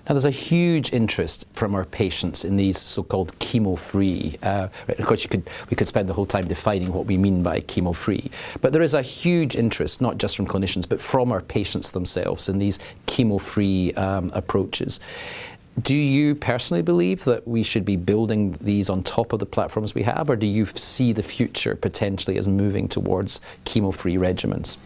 Now, there's a huge interest from our patients in these so-called chemo-free. Of course, we could spend the whole time defining what we mean by chemo-free, but there is a huge interest, not just from clinicians, but from our patients themselves in these chemo-free approaches. Do you personally believe that we should be building these on top of the platforms we have, or do you see the future potentially as moving towards chemo-free regimens?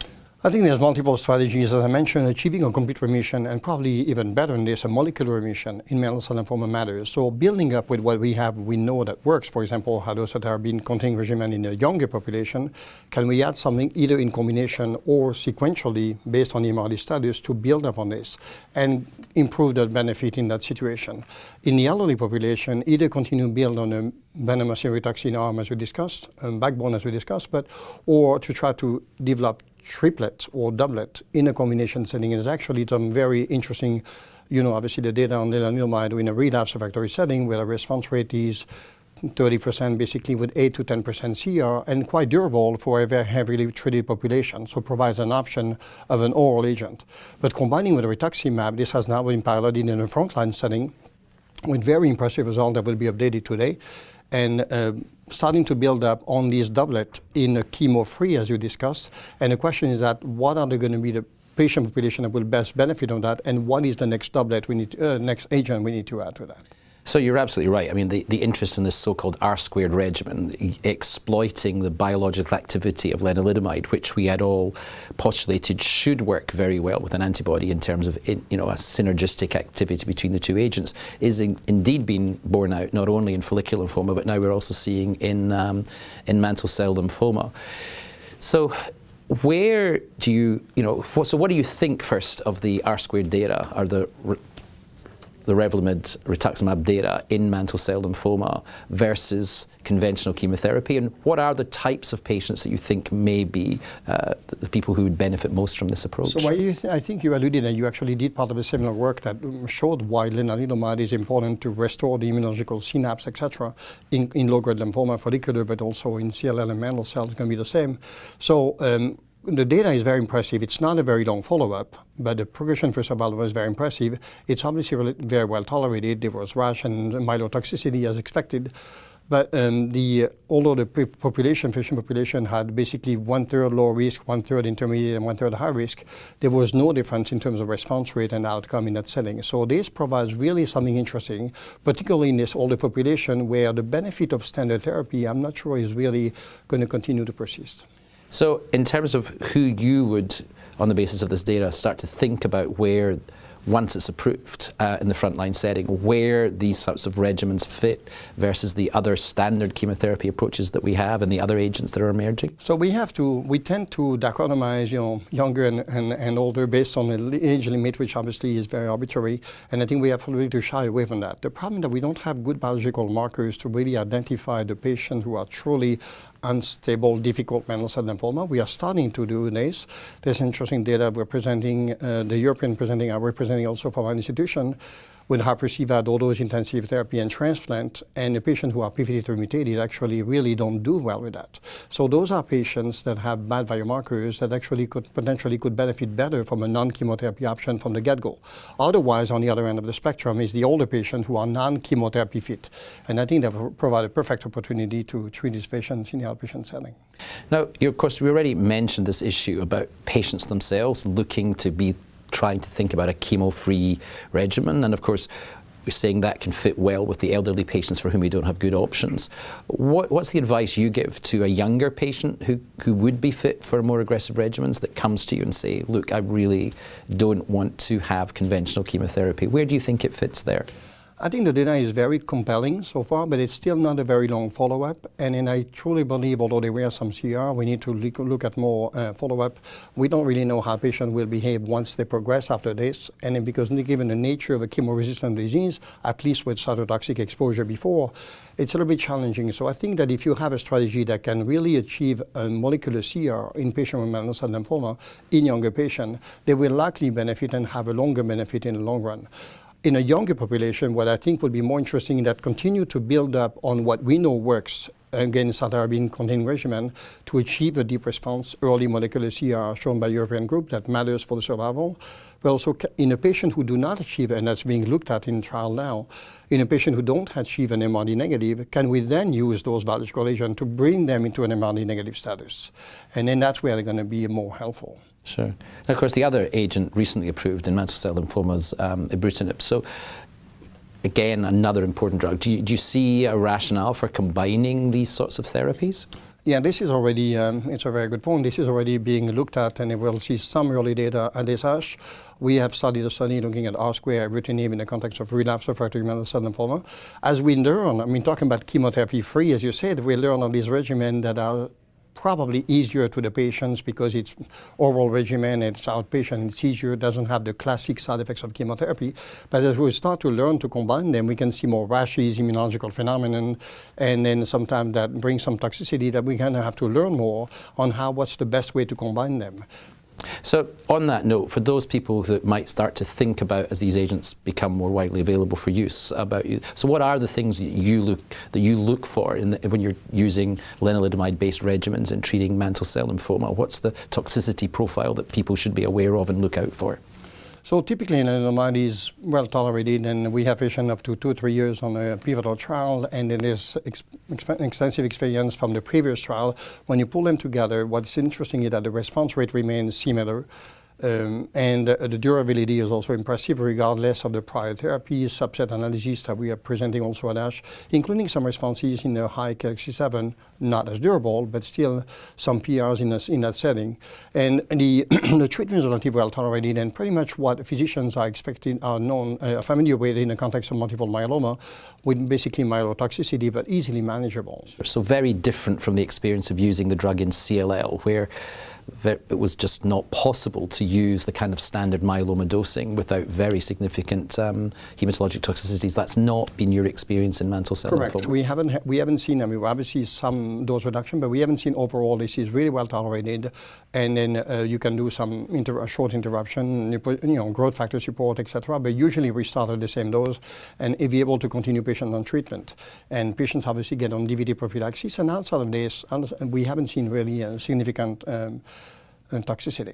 I think there's multiple strategies. As I mentioned, achieving a complete remission, and probably even better than this, a molecular remission in mantle cell lymphoma matters. So building up with what we have, we know that works. For example, hydroxytherapy containing regimen in a younger population. Can we add something either in combination or sequentially based on the MRD status to build up on this and improve the benefit in that situation? In the elderly population, either continue to build on a bendamustine rituximab arm as we discussed, backbone as we discussed, or to try to develop triplet or doublet in a combination setting. There's actually some very interesting, obviously the data on lenalidomide in a relapse refractory setting where the response rate is 30%, basically with 8 to 10% CR, and quite durable for a very heavily treated population, so provides an option of an oral agent. But combining with rituximab, this has now been piloted in a frontline setting with very impressive results that will be updated today, and starting to build up on this doublet in a chemo-free, as you discussed. And the question is that what are going to be the patient population that will best benefit from that, and what is the next doublet next agent we need to add to that? So you're absolutely right. I mean, the interest in this so-called R-squared regimen, exploiting the biological activity of lenalidomide, which we had all postulated should work very well with an antibody in terms of, a synergistic activity between the two agents, is indeed being borne out not only in follicular lymphoma, but now we're also seeing in mantle cell lymphoma. So where do you, so what do you think first of the R-squared data, or the Revlimid rituximab data in mantle cell lymphoma versus conventional chemotherapy, and what are the types of patients that you think may be the people who would benefit most from this approach? So I think you alluded, and you actually did part of a similar work that showed why lenalidomide is important to restore the immunological synapse, etc., in low-grade lymphoma follicular, but also in CLL and mantle cells. It's going to be the same. So the data is very impressive. It's not a very long follow-up, but the progression-free survival was very impressive. It's obviously very well tolerated. There was rash and myelotoxicity as expected. But although the patient population had basically 1/3 low risk, 1/3 intermediate, and 1/3 high risk, there was no difference in terms of response rate and outcome in that setting. So this provides really something interesting, particularly in this older population where the benefit of standard therapy, I'm not sure is really going to continue to persist. So in terms of who you would, on the basis of this data, start to think about where, once it's approved in the frontline setting, where these sorts of regimens fit versus the other standard chemotherapy approaches that we have and the other agents that are emerging? So we tend to dichotomize, younger and older based on the age limit, which obviously is very arbitrary, and I think we have probably to shy away from that. The problem is that we don't have good biological markers to really identify the patients who are truly unstable, difficult mantle cell lymphoma. We are starting to do this. There's interesting data we're presenting, the European presenting, we're presenting also from our institution, with high-perceived low-dose intensive therapy and transplant, and the patients who are p53 mutated actually really don't do well with that. So those are patients that have bad biomarkers that actually potentially could benefit better from a non-chemotherapy option from the get-go. Otherwise, on the other end of the spectrum is the older patients who are non-chemotherapy fit. And I think that will provide a perfect opportunity to treat these patients in the outpatient setting. Now, of course, we already mentioned this issue about patients themselves looking to be trying to think about a chemo-free regimen, and of course we're saying that can fit well with the elderly patients for whom we don't have good options. What's the advice you give to a younger patient who would be fit for more aggressive regimens that comes to you and say, look, I really don't want to have conventional chemotherapy? Where do you think it fits there? I think the data is very compelling so far, but it's still not a very long follow-up. And I truly believe, although there were some CR, we need to look at more follow-up. We don't really know how patients will behave once they progress after this. And then because given the nature of a chemo-resistant disease, at least with cytotoxic exposure before, it's a little bit challenging. So I think that if you have a strategy that can really achieve a molecular CR in patients with mantle cell lymphoma in younger patients, they will likely benefit and have a longer benefit in the long run. In a younger population, what I think would be more interesting is that continue to build up on what we know works against cytarabine-containing regimen to achieve a deep response, early molecular CR shown by European group that matters for the survival. But also in a patient who do not achieve, and that's being looked at in trial now, in a patient who don't achieve an MRD negative, can we then use those biological agents to bring them into an MRD negative status? And then that's where they're going to be more helpful. Sure. And of course, the other agent recently approved in mantle cell lymphoma is ibrutinib. So again, another important drug. Do you see a rationale for combining these sorts of therapies? Yeah, this is already, it's a very good point. This is already being looked at, and we'll see some early data at this ASH. We have studied a study looking at R-square ibrutinib in the context of relapsed refractory mantle cell lymphoma. As we learn, I mean, talking about chemotherapy-free, as you said, we learn of these regimens that are probably easier to the patients because it's oral regimen, it's outpatient, it's easier, doesn't have the classic side effects of chemotherapy. But as we start to learn to combine them, we can see more rashes, immunological phenomenon, and then sometimes that brings some toxicity that we kind of have to learn more on what's the best way to combine them. So on that note, for those people that might start to think about, as these agents become more widely available for use, so what are the things that you look for when you're using lenalidomide-based regimens in treating mantle cell lymphoma? What's the toxicity profile that people should be aware of and look out for? So typically lenalidomide is well tolerated, and we have patients up to 2 or 3 years on a pivotal trial, and then there's extensive experience from the previous trial. When you pull them together, what's interesting is that the response rate remains similar. And the durability is also impressive regardless of the prior therapies, subset analysis that we are presenting also at ASH, including some responses in the high KXC7, not as durable, but still some PRs in that setting. And the, the treatment is relatively well tolerated, and pretty much what physicians are expecting are familiar with in the context of multiple myeloma, with basically myelotoxicity, but easily manageable. So very different from the experience of using the drug in CLL, where it was just not possible to use the kind of standard myeloma dosing without very significant hematologic toxicities. That's not been your experience in mantle cell lymphoma. Correct. We haven't seen, I mean, we obviously some dose reduction, but we haven't seen overall this is really well tolerated. And then you can do some short interruption, growth factor support, etc. But usually we start at the same dose and be able to continue patients on treatment. And patients obviously get on DVT prophylaxis, and outside of this, we haven't seen really significant toxicity.